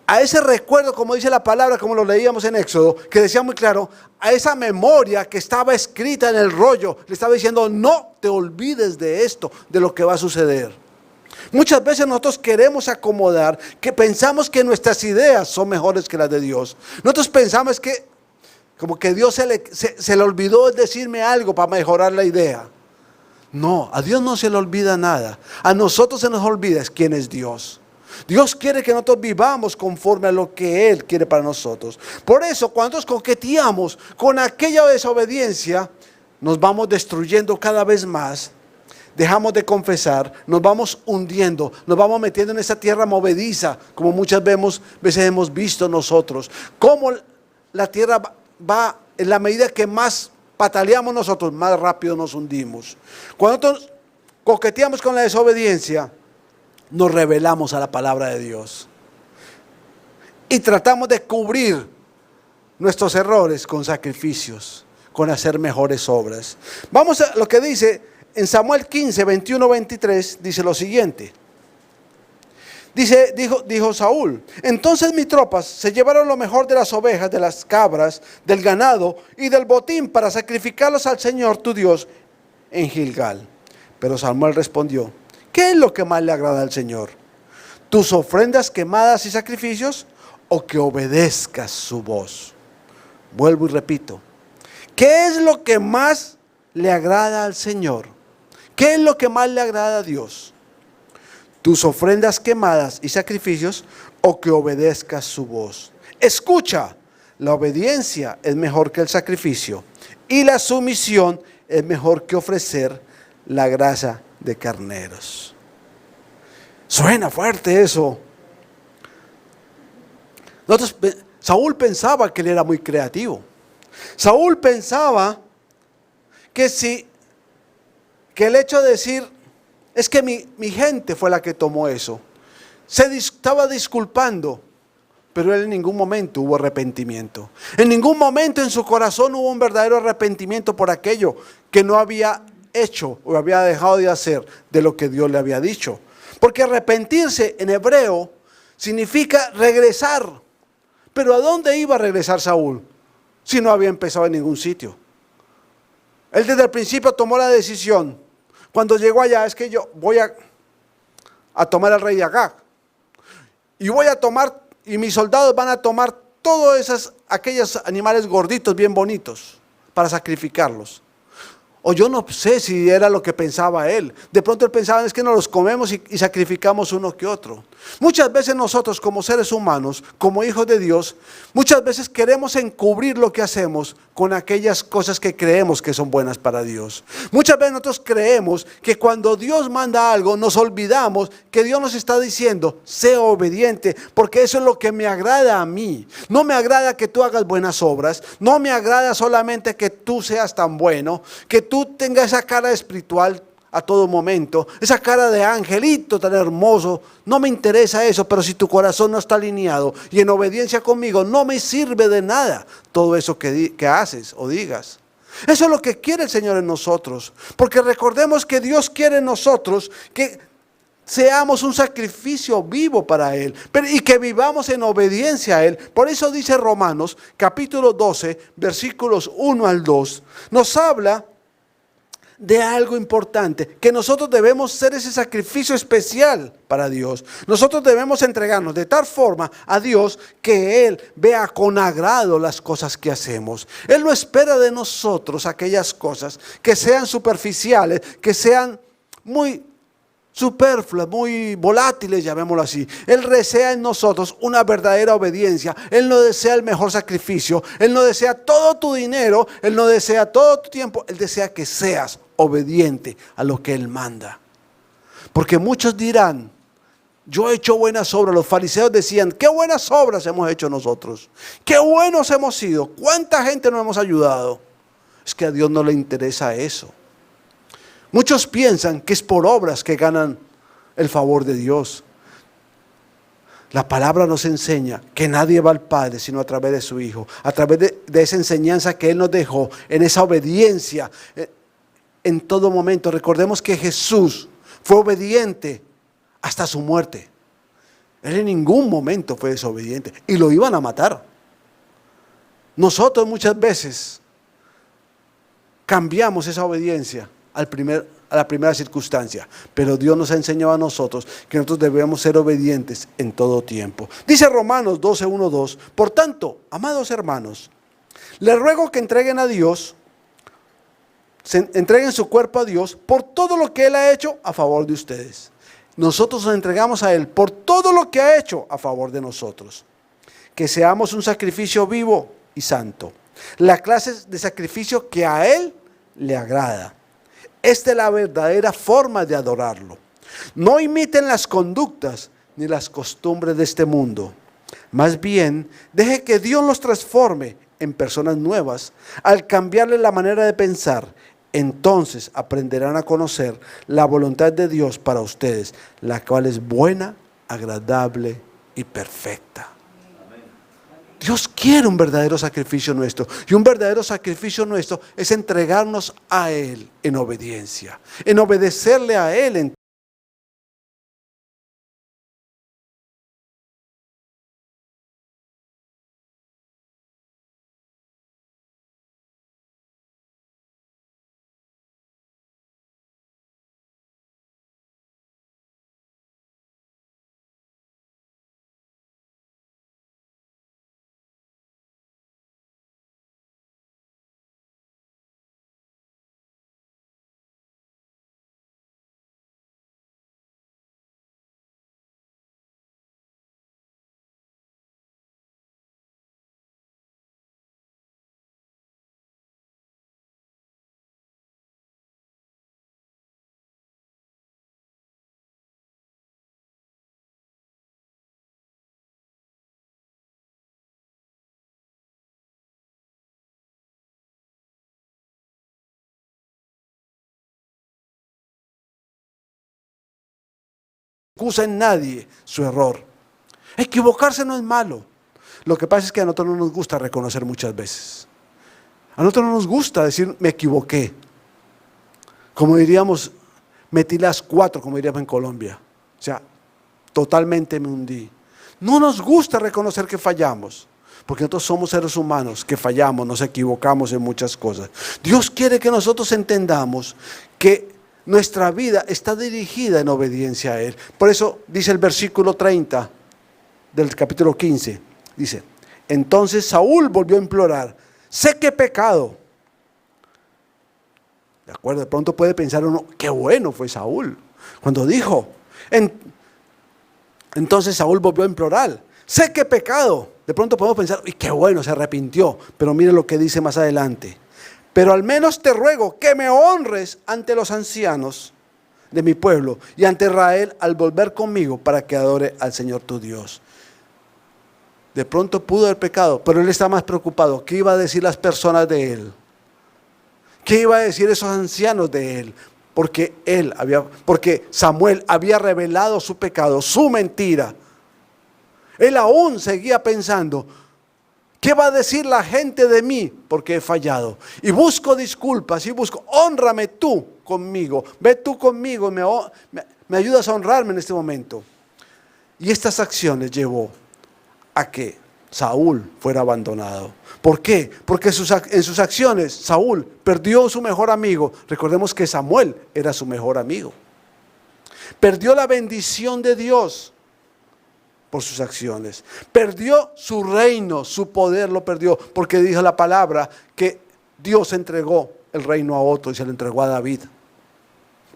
A ese recuerdo, como dice la palabra, como lo leíamos en Éxodo, que decía muy claro, a esa memoria que estaba escrita en el rollo, le estaba diciendo, no te olvides de esto, de lo que va a suceder. Muchas veces nosotros queremos acomodar, que pensamos que nuestras ideas son mejores que las de Dios. Nosotros pensamos que, como que Dios se le olvidó decirme algo para mejorar la idea. No, a Dios no se le olvida nada. A nosotros se nos olvida quién es Dios. Dios quiere que nosotros vivamos conforme a lo que Él quiere para nosotros. Por eso, cuando nosotros coqueteamos con aquella desobediencia, nos vamos destruyendo cada vez más. Dejamos de confesar, nos vamos hundiendo, nos vamos metiendo en esa tierra movediza, como muchas veces hemos visto nosotros. Cómo la tierra va, en la medida que más pataleamos nosotros, más rápido nos hundimos. Cuando nosotros coqueteamos con la desobediencia, nos rebelamos a la palabra de Dios y tratamos de cubrir nuestros errores con sacrificios, con hacer mejores obras. Vamos a lo que dice en Samuel 15, 21, 23, dice lo siguiente. Dijo Saúl: entonces mis tropas se llevaron lo mejor de las ovejas, de las cabras, del ganado y del botín para sacrificarlos al Señor tu Dios en Gilgal. Pero Samuel respondió: ¿qué es lo que más le agrada al Señor? ¿Tus ofrendas quemadas y sacrificios, o que obedezcas su voz? Vuelvo y repito: ¿qué es lo que más le agrada al Señor? ¿Qué es lo que más le agrada a Dios? ¿Tus ofrendas quemadas y sacrificios, o que obedezcas su voz? Escucha, la obediencia es mejor que el sacrificio, y la sumisión es mejor que ofrecer la grasa de carneros. Suena fuerte eso. Saúl pensaba que él era muy creativo. Saúl pensaba que el hecho de decir: es que mi gente fue la que tomó eso, estaba disculpando, pero él en ningún momento hubo arrepentimiento. En ningún momento en su corazón hubo un verdadero arrepentimiento por aquello que no había hecho o había dejado de hacer de lo que Dios le había dicho. Porque arrepentirse en hebreo significa regresar. Pero ¿a dónde iba a regresar Saúl si no había empezado en ningún sitio? Él desde el principio tomó la decisión. Cuando llegó allá: es que yo voy a tomar al rey de Agag. Y mis soldados van a tomar todos aquellos animales gorditos bien bonitos para sacrificarlos. O yo no sé si era lo que pensaba él. De pronto él pensaba: es que nos los comemos y sacrificamos uno que otro. Muchas veces nosotros, como seres humanos, como hijos de Dios, muchas veces queremos encubrir lo que hacemos con aquellas cosas que creemos que son buenas para Dios. Muchas veces nosotros creemos que cuando Dios manda algo, nos olvidamos que Dios nos está diciendo: sé obediente, porque eso es lo que me agrada a mí. No me agrada que tú hagas buenas obras. No me agrada solamente que tú seas tan bueno, que tú tengas esa cara espiritual a todo momento, esa cara de angelito tan hermoso. No me interesa eso, pero si tu corazón no está alineado y en obediencia conmigo, no me sirve de nada todo eso que haces o digas. Eso es lo que quiere el Señor en nosotros, porque recordemos que Dios quiere en nosotros que seamos un sacrificio vivo para Él, y que vivamos en obediencia a Él. Por eso dice Romanos capítulo 12, versículos 1 al 2, nos habla de algo importante, que nosotros debemos ser ese sacrificio especial para Dios. Nosotros debemos entregarnos de tal forma a Dios que Él vea con agrado las cosas que hacemos. Él no espera de nosotros aquellas cosas que sean superficiales, que sean muy superfluas, muy volátiles, llamémoslo así. Él desea en nosotros una verdadera obediencia. Él no desea el mejor sacrificio. Él no desea todo tu dinero. Él no desea todo tu tiempo. Él desea que seas obediente a lo que Él manda. Porque muchos dirán: yo he hecho buenas obras. Los fariseos decían: qué buenas obras hemos hecho nosotros. Qué buenos hemos sido. ¿Cuánta gente nos hemos ayudado? Es que a Dios no le interesa eso. Muchos piensan que es por obras que ganan el favor de Dios. La palabra nos enseña que nadie va al Padre sino a través de su Hijo. A través de esa enseñanza que Él nos dejó, en esa obediencia en todo momento. Recordemos que Jesús fue obediente hasta su muerte. Él en ningún momento fue desobediente y lo iban a matar. Nosotros muchas veces cambiamos esa obediencia a la primera circunstancia, pero Dios nos ha enseñado a nosotros que nosotros debemos ser obedientes en todo tiempo. Dice Romanos 12, 1, 2: por tanto, amados hermanos, les ruego que entreguen su cuerpo a Dios por todo lo que Él ha hecho a favor de ustedes. Nosotros nos entregamos a Él por todo lo que ha hecho a favor de nosotros. Que seamos un sacrificio vivo y santo, la clase de sacrificio que a Él le agrada. Esta es la verdadera forma de adorarlo. No imiten las conductas ni las costumbres de este mundo. Más bien, deje que Dios los transforme en personas nuevas al cambiarle la manera de pensar. Entonces aprenderán a conocer la voluntad de Dios para ustedes, la cual es buena, agradable y perfecta. Dios quiere un verdadero sacrificio nuestro, y un verdadero sacrificio nuestro es entregarnos a Él en obediencia, en obedecerle a Él en excusa en nadie su error. Equivocarse no es malo. Lo que pasa es que a nosotros no nos gusta reconocer muchas veces. A nosotros no nos gusta decir me equivoqué. Como diríamos, metí las 4, como diríamos en Colombia. O sea, totalmente me hundí. No nos gusta reconocer que fallamos, porque nosotros somos seres humanos que fallamos, nos equivocamos en muchas cosas. Dios quiere que nosotros entendamos que nuestra vida está dirigida en obediencia a Él. Por eso dice el versículo 30 del capítulo 15, dice, entonces Saúl volvió a implorar, sé que he pecado. ¿De acuerdo? De pronto puede pensar uno, qué bueno fue Saúl. Cuando dijo, entonces Saúl volvió a implorar, sé que he pecado. De pronto podemos pensar, y qué bueno, se arrepintió. Pero mire lo que dice más adelante. Pero al menos te ruego que me honres ante los ancianos de mi pueblo y ante Israel al volver conmigo para que adore al Señor tu Dios. De pronto pudo haber pecado, pero él está más preocupado. ¿Qué iba a decir las personas de él? ¿Qué iba a decir esos ancianos de él? Porque Samuel había revelado su pecado, su mentira. Él aún seguía pensando, ¿qué va a decir la gente de mí? Porque he fallado. Y busco disculpas y busco, hónrame tú conmigo. Ve tú conmigo y me ayudas a honrarme en este momento. Y estas acciones llevó a que Saúl fuera abandonado. ¿Por qué? Porque en sus acciones Saúl perdió su mejor amigo. Recordemos que Samuel era su mejor amigo. Perdió la bendición de Dios por sus acciones. Perdió su reino, su poder lo perdió, porque dijo la palabra que Dios entregó el reino a otro y se lo entregó a David.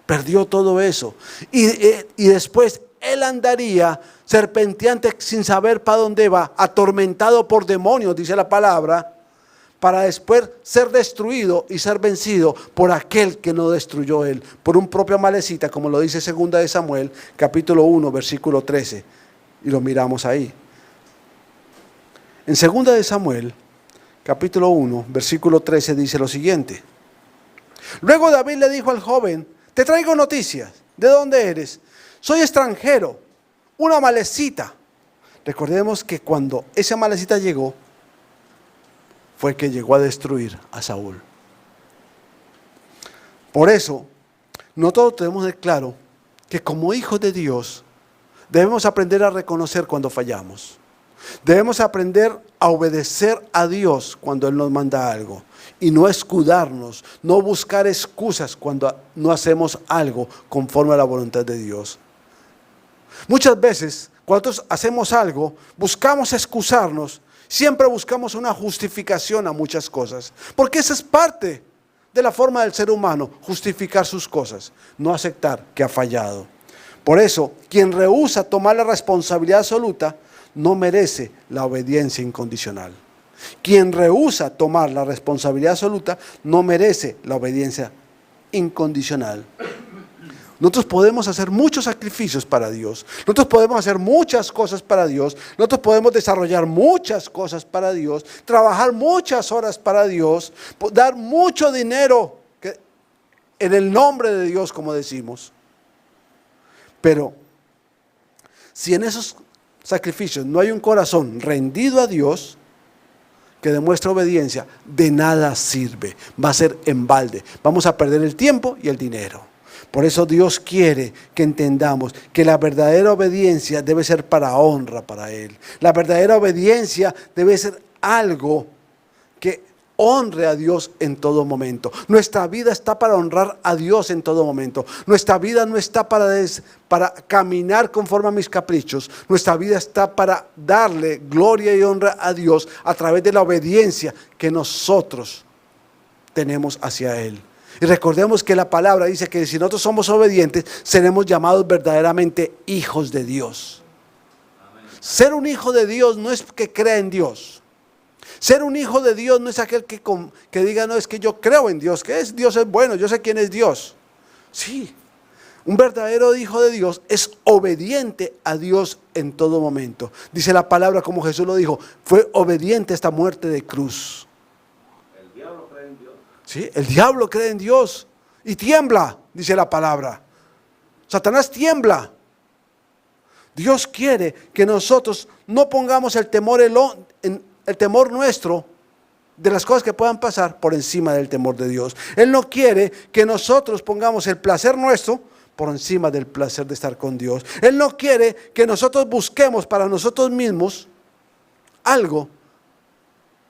Perdió todo eso. Y después él andaría serpenteante sin saber para dónde va, atormentado por demonios, dice la palabra, para después ser destruido y ser vencido por aquel que no destruyó él, por un propio amalecita, como lo dice 2 de Samuel, capítulo 1, versículo 13. Y lo miramos ahí. En 2 de Samuel, capítulo 1, versículo 13, dice lo siguiente. Luego David le dijo al joven, te traigo noticias. ¿De dónde eres? Soy extranjero, una amalecita. Recordemos que cuando esa amalecita llegó, fue que llegó a destruir a Saúl. Por eso, nosotros tenemos de claro que como hijos de Dios, debemos aprender a reconocer cuando fallamos. Debemos aprender a obedecer a Dios cuando Él nos manda algo. Y no escudarnos, no buscar excusas cuando no hacemos algo conforme a la voluntad de Dios. Muchas veces, cuando nosotros hacemos algo, buscamos excusarnos, siempre buscamos una justificación a muchas cosas. Porque esa es parte de la forma del ser humano, justificar sus cosas, no aceptar que ha fallado. Por eso, quien rehúsa tomar la responsabilidad absoluta, no merece la obediencia incondicional. Quien rehúsa tomar la responsabilidad absoluta, no merece la obediencia incondicional. Nosotros podemos hacer muchos sacrificios para Dios. Nosotros podemos hacer muchas cosas para Dios. Nosotros podemos desarrollar muchas cosas para Dios. Trabajar muchas horas para Dios. Dar mucho dinero en el nombre de Dios, como decimos. Pero si en esos sacrificios no hay un corazón rendido a Dios que demuestra obediencia, de nada sirve. Va a ser en balde. Vamos a perder el tiempo y el dinero. Por eso Dios quiere que entendamos que la verdadera obediencia debe ser para honra para Él. La verdadera obediencia debe ser algo que honre a Dios en todo momento. Nuestra vida está para honrar a Dios en todo momento. Nuestra vida no está para caminar conforme a mis caprichos. Nuestra vida está para darle gloria y honra a Dios a través de la obediencia que nosotros tenemos hacia Él. Y recordemos que la palabra dice que si nosotros somos obedientes, seremos llamados verdaderamente hijos de Dios. Amén. Ser un hijo de Dios no es que crea en Dios. Ser un hijo de Dios no es aquel que diga, no, es que yo creo en Dios, Dios es bueno, yo sé quién es Dios. Sí, un verdadero hijo de Dios es obediente a Dios en todo momento. Dice la palabra, como Jesús lo dijo, fue obediente hasta muerte de cruz. ¿Sí? El diablo cree en Dios y tiembla, dice la palabra. Satanás tiembla. Dios quiere que nosotros no pongamos el temor nuestro de las cosas que puedan pasar por encima del temor de Dios. Él no quiere que nosotros pongamos el placer nuestro por encima del placer de estar con Dios. Él no quiere que nosotros busquemos para nosotros mismos algo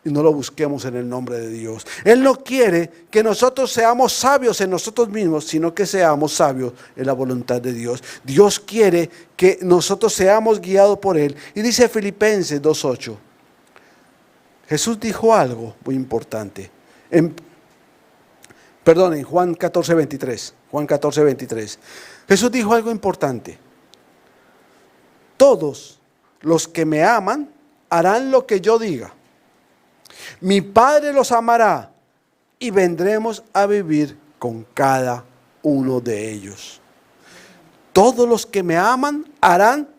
y no lo busquemos en el nombre de Dios. Él no quiere que nosotros seamos sabios en nosotros mismos, sino que seamos sabios en la voluntad de Dios. Dios quiere que nosotros seamos guiados por Él. Y dice Filipenses 2:8. Jesús dijo algo muy importante. En Juan 14:23. Juan 14:23. Jesús dijo algo importante. Todos los que me aman harán lo que yo diga. Mi Padre los amará y vendremos a vivir con cada uno de ellos. Todos los que me aman harán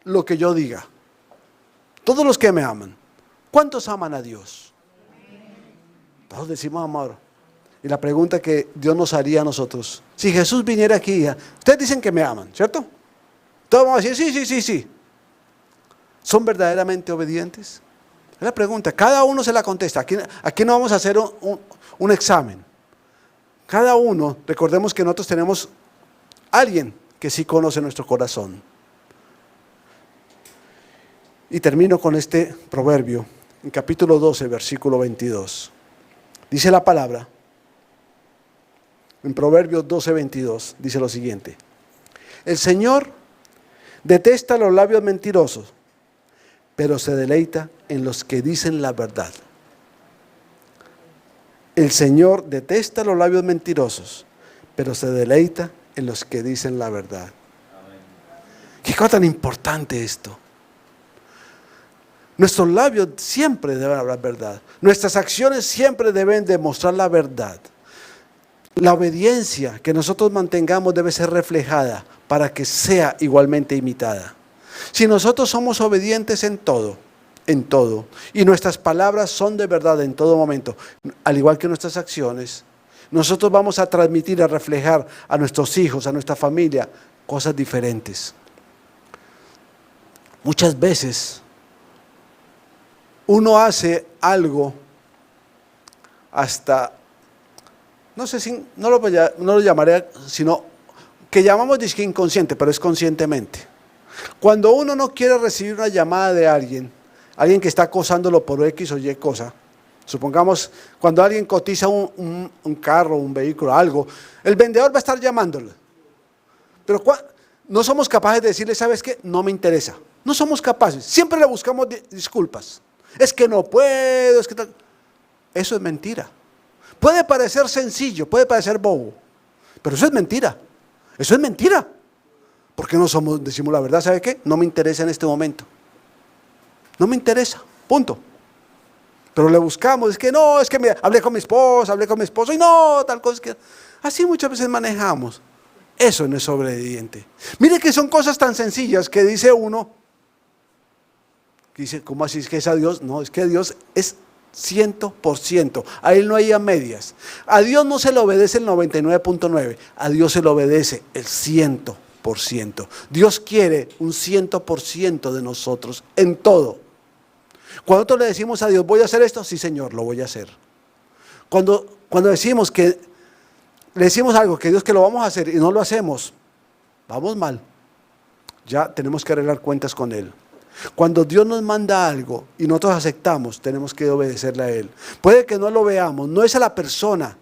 lo que yo diga. Todos los que me aman. ¿Cuántos aman a Dios? Todos decimos amor. Y la pregunta que Dios nos haría a nosotros, si Jesús viniera aquí, ustedes dicen que me aman, ¿cierto? Todos vamos a decir, sí. ¿Son verdaderamente obedientes? Es la pregunta, cada uno se la contesta. Aquí no vamos a hacer un examen. Cada uno, recordemos que nosotros tenemos alguien que sí conoce nuestro corazón. Y termino con este proverbio, en capítulo 12, versículo 22. Dice la palabra, en Proverbios 12, 22, dice lo siguiente. El Señor detesta los labios mentirosos, pero se deleita en los que dicen la verdad. El Señor detesta los labios mentirosos, pero se deleita en los que dicen la verdad. Amén. ¿Qué cosa tan importante esto? Nuestros labios siempre deben hablar verdad. Nuestras acciones siempre deben demostrar la verdad. La obediencia que nosotros mantengamos debe ser reflejada para que sea igualmente imitada. Si nosotros somos obedientes en todo, y nuestras palabras son de verdad en todo momento, al igual que nuestras acciones, nosotros vamos a transmitir, a reflejar a nuestros hijos, a nuestra familia, cosas diferentes. Muchas veces uno hace algo hasta, no sé si, no lo llamaré, sino que llamamos disque inconsciente, pero es conscientemente. Cuando uno no quiere recibir una llamada de alguien que está acosándolo por X o Y cosa, supongamos cuando alguien cotiza un carro, un vehículo, algo, el vendedor va a estar llamándole. Pero no somos capaces de decirle, ¿sabes qué? No me interesa. No somos capaces. Siempre le buscamos disculpas. Es que no puedo, es que tal. Eso es mentira. Puede parecer sencillo, puede parecer bobo, pero eso es mentira. Eso es mentira. ¿Por qué no decimos la verdad? ¿Sabe qué? No me interesa en este momento. No me interesa, punto. Pero le buscamos, es que no, es que hablé con mi esposo y no, tal cosa. Así muchas veces manejamos. Eso no es obediente. Mire que son cosas tan sencillas que dice uno, dice, ¿cómo así es que es a Dios? No, es que Dios es 100%. A Él no hay a medias. A Dios no se le obedece el 99.9. A Dios se le obedece el 100%. Dios quiere un 100% de nosotros en todo. Cuando nosotros le decimos a Dios, voy a hacer esto, sí Señor, lo voy a hacer. Cuando decimos que le decimos algo, que Dios que lo vamos a hacer y no lo hacemos, vamos mal. Ya tenemos que arreglar cuentas con Él. Cuando Dios nos manda algo y nosotros aceptamos, tenemos que obedecerle a Él. Puede que no lo veamos, no es a la persona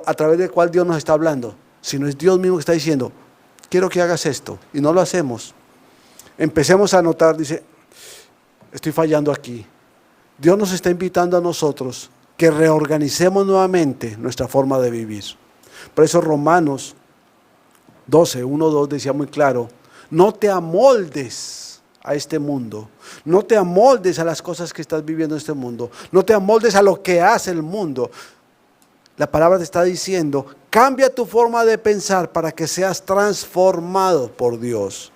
a través de la cual Dios nos está hablando, sino es Dios mismo que está diciendo, quiero que hagas esto, y no lo hacemos. Empecemos a notar, dice, estoy fallando aquí. Dios nos está invitando a nosotros que reorganicemos nuevamente nuestra forma de vivir. Por eso Romanos 12, 1, 2 decía muy claro, no te amoldes a este mundo, no te amoldes a las cosas que estás viviendo en este mundo, no te amoldes a lo que hace el mundo. La palabra te está diciendo, cambia tu forma de pensar para que seas transformado por Dios.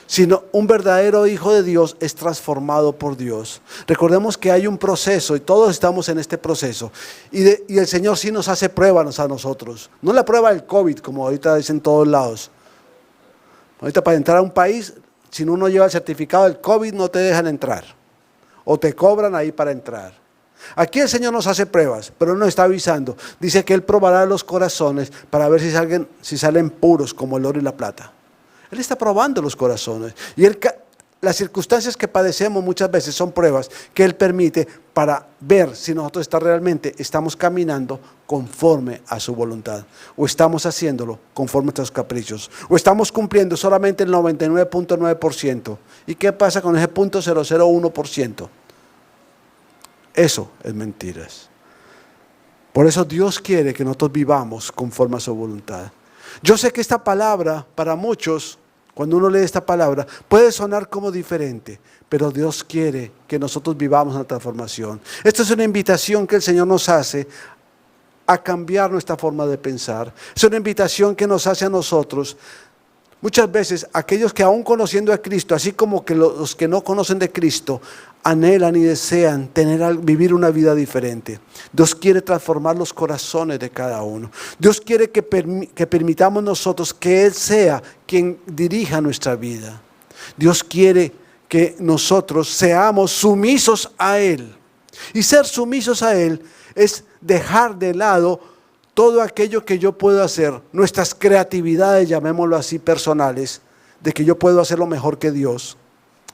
Sino un verdadero hijo de Dios es transformado por Dios. Recordemos que hay un proceso y todos estamos en este proceso. Y el Señor sí nos hace pruebas a nosotros. No la prueba del COVID, como ahorita dicen en todos lados. Ahorita para entrar a un país, si uno lleva el certificado del COVID, no te dejan entrar. O te cobran ahí para entrar. Aquí el Señor nos hace pruebas, pero nos está avisando. Dice que Él probará los corazones para ver si salen puros como el oro y la plata. Él está probando los corazones. Y las circunstancias que padecemos muchas veces son pruebas que Él permite para ver si nosotros realmente estamos caminando conforme a su voluntad. O estamos haciéndolo conforme a nuestros caprichos. O estamos cumpliendo solamente el 99.9%. ¿Y qué pasa con ese 0.001%? Eso es mentiras. Por eso Dios quiere que nosotros vivamos conforme a su voluntad. Yo sé que esta palabra, para muchos, cuando uno lee esta palabra, puede sonar como diferente, pero Dios quiere que nosotros vivamos una transformación. Esta es una invitación que el Señor nos hace a cambiar nuestra forma de pensar. Es una invitación que nos hace a nosotros. Muchas veces aquellos que aún conociendo a Cristo, así como que los que no conocen de Cristo, anhelan y desean vivir una vida diferente. Dios quiere transformar los corazones de cada uno. Dios quiere que permitamos nosotros que Él sea quien dirija nuestra vida. Dios quiere que nosotros seamos sumisos a Él. Y ser sumisos a Él es dejar de lado todo aquello que yo puedo hacer, nuestras creatividades, llamémoslo así, personales, de que yo puedo hacerlo mejor que Dios,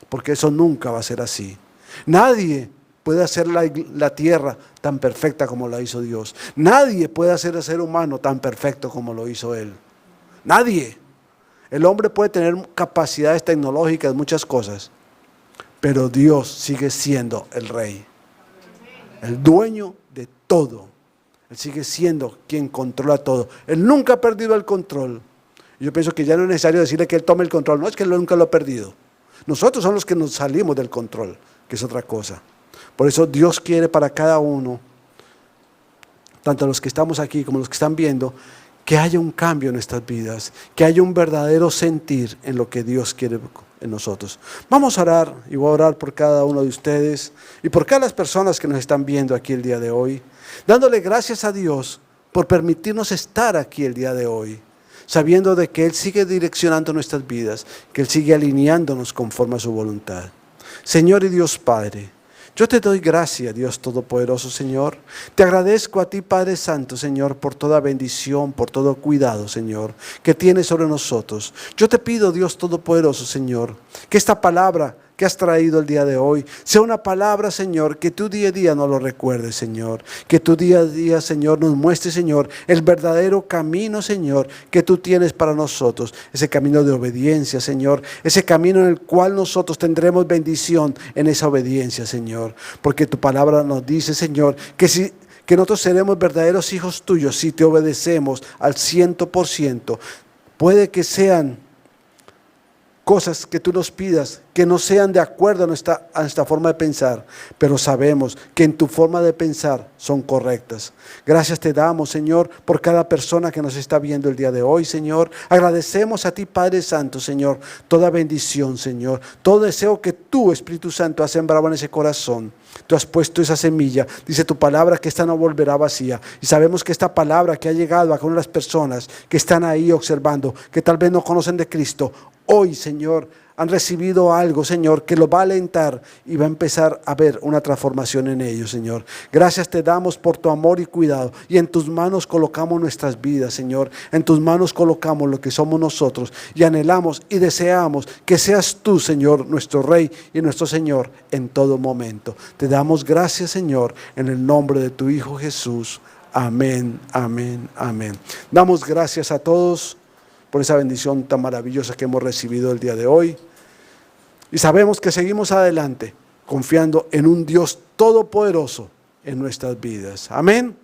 porque eso nunca va a ser así. Nadie puede hacer la tierra tan perfecta como la hizo Dios. Nadie puede hacer el ser humano tan perfecto como lo hizo Él. Nadie. El hombre puede tener capacidades tecnológicas, muchas cosas, pero Dios sigue siendo el Rey, el dueño de todo. Él sigue siendo quien controla todo. Él nunca ha perdido el control. Yo pienso que ya no es necesario decirle que Él tome el control. No es que Él nunca lo ha perdido. Nosotros somos los que nos salimos del control, que es otra cosa. Por eso Dios quiere para cada uno, tanto los que estamos aquí como los que están viendo, que haya un cambio en nuestras vidas, que haya un verdadero sentir en lo que Dios quiere en nosotros. Vamos a orar, y voy a orar por cada uno de ustedes y por cada las personas que nos están viendo aquí el día de hoy, dándole gracias a Dios por permitirnos estar aquí el día de hoy, sabiendo de que Él sigue direccionando nuestras vidas, que Él sigue alineándonos conforme a su voluntad. Señor y Dios Padre, yo te doy gracias, Dios Todopoderoso, Señor. Te agradezco a ti, Padre Santo, Señor, por toda bendición, por todo cuidado, Señor, que tienes sobre nosotros. Yo te pido, Dios Todopoderoso, Señor, que esta palabra que has traído el día de hoy sea una palabra, Señor, que tú día a día nos lo recuerdes, Señor. Que tú día a día, Señor, nos muestres, Señor, el verdadero camino, Señor, que tú tienes para nosotros. Ese camino de obediencia, Señor. Ese camino en el cual nosotros tendremos bendición en esa obediencia, Señor. Porque tu palabra nos dice, Señor, que nosotros seremos verdaderos hijos tuyos si te obedecemos al 100%. Puede que sean cosas que tú nos pidas que no sean de acuerdo a nuestra forma de pensar, pero sabemos que en tu forma de pensar son correctas. Gracias te damos, Señor, por cada persona que nos está viendo el día de hoy, Señor. Agradecemos a ti, Padre Santo, Señor, toda bendición, Señor, todo deseo que tú, Espíritu Santo, has sembrado en ese corazón. Tú has puesto esa semilla, dice tu palabra que esta no volverá vacía. Y sabemos que esta palabra que ha llegado a cada una de las personas que están ahí observando, que tal vez no conocen de Cristo, hoy, Señor, han recibido algo, Señor, que los va a alentar y va a empezar a ver una transformación en ellos, Señor. Gracias te damos por tu amor y cuidado. Y en tus manos colocamos nuestras vidas, Señor. En tus manos colocamos lo que somos nosotros. Y anhelamos y deseamos que seas tú, Señor, nuestro Rey y nuestro Señor en todo momento. Te damos gracias, Señor, en el nombre de tu Hijo Jesús. Amén, amén, amén. Damos gracias a todos por esa bendición tan maravillosa que hemos recibido el día de hoy. Y sabemos que seguimos adelante, confiando en un Dios todopoderoso en nuestras vidas. Amén.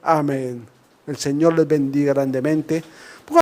Amén. El Señor les bendiga grandemente.